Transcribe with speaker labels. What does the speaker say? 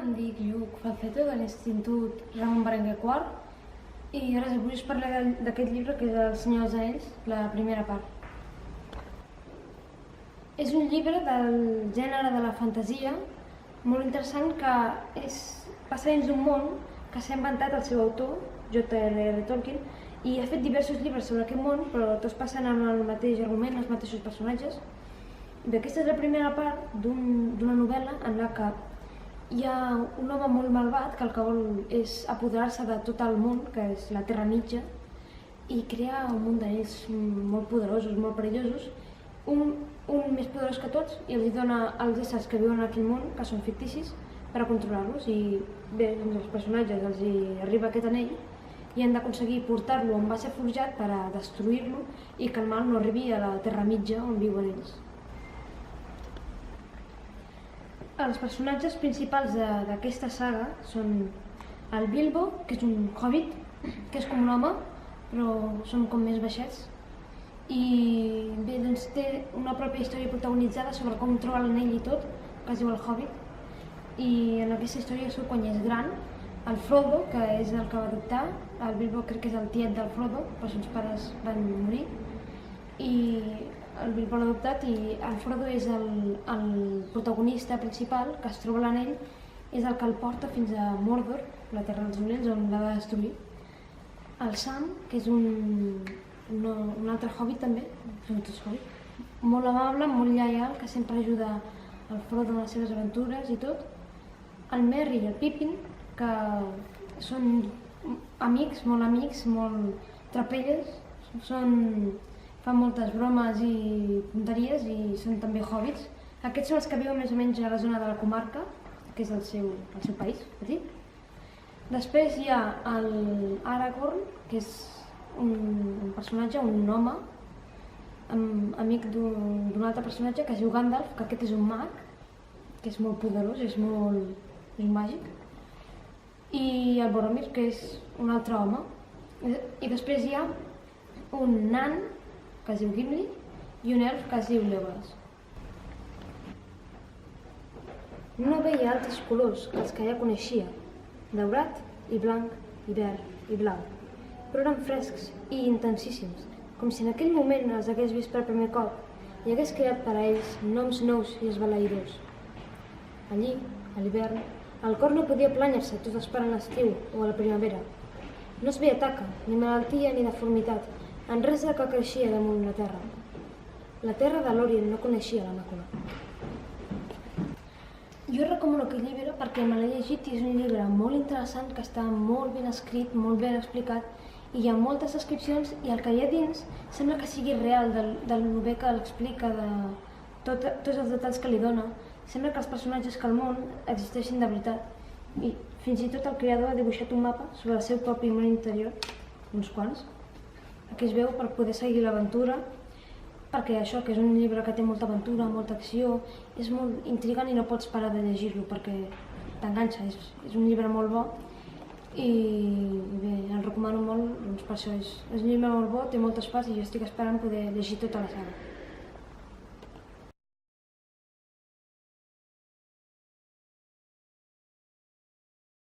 Speaker 1: em dic Lluc Falceto de l'Institut Ramon Berenguer IV i res, avui us parlaré d'aquest llibre que és El Senyor dels Anells, la primera part. És un llibre del gènere de la fantasia molt interessant que passa dins d'un món que s'ha inventat el seu autor, J.R.R. Tolkien, i ha fet diversos llibres sobre aquest món, però tots passen amb el mateix argument, els mateixos personatges. Bé, aquesta és la primera part d'una novel·la en la que hi ha un home molt malvat que el que vol és apoderar-se de tot el món, que és la Terra Mitja, i crear un munt d'anells molt poderosos, molt perillosos, un més poderós que tots, i els dona als éssers que viuen en aquell món, que són ficticis, per a controlar-los. I bé, els personatges els arriba aquest anell i han d'aconseguir portar-lo on va ser forjat per a destruir-lo i que el mal no arribi a la Terra Mitja on viuen ells. Els personatges principals d'aquesta saga són el Bilbo, que és un hobbit, que és com un home, però són com més baixets. I bé, doncs té una pròpia història protagonitzada sobre com troba l'anell i tot, que es diu el Hobbit. I en aquesta història surt quan ja és gran, el Frodo, que és el que va adoptar, el Bilbo crec que és el tiet del Frodo, però els seus pares van morir, i el Bilbo l'ha adoptat, i el Frodo és el protagonista principal, que es troba l'anell, és el que el porta fins a Mordor, la Terra dels Dolents, on l'ha de destruir. El Sam, que és un altre hobbit també, són tots hobbits, molt amable, molt lleial, que sempre ajuda el Frodo en les seves aventures i tot. El Merry i el Pippin, que són amics, molt trapelles, fan moltes bromes i tonteries i són també hobbits. Aquests són els que viuen més o menys a la zona de la comarca, que és el seu país petit. Després hi ha l'Aragorn, que és un personatge, un home, amic d'un altre personatge que es diu Gandalf, que aquest és un mag, que és molt poderós, és màgic. I el Boromir, que és un altre home. I després hi ha un nan, que es diu Gimli, i un elf que es diu Legolas. No veia altres colors que els que ja coneixia, daurat i blanc i verd i blau, però eren frescs i intensíssims, com si en aquell moment els hagués vist per primer cop i hagués creat per a ells noms nous i esbalaïdors. Allí, a l'hivern, el cor no podia plànyer-se tot esperant l'estiu o a la primavera. No es veia taca, ni malaltia ni deformitat, en res del que creixia damunt la terra. La terra de l'Orient no coneixia la màcula. Jo recomano aquest llibre perquè me l'he llegit i és un llibre molt interessant, que està molt ben escrit, molt ben explicat, i hi ha moltes descripcions i el que hi ha dins sembla que sigui real, del bé que l'explica, de tots els detalls que li dona. Sembla que els personatges, que el món, existeixin de veritat. I fins i tot el creador ha dibuixat un mapa sobre el seu propi món interior, uns quants. Aquí es veu per poder seguir l'aventura, perquè això, que és un llibre que té molta aventura, molta acció, és molt intrigant i no pots parar de llegir-lo perquè t'enganxa. És un llibre molt bo i bé, el recomano molt, doncs per això és un llibre molt bo, té moltes parts i jo estic esperant poder llegir tota la saga.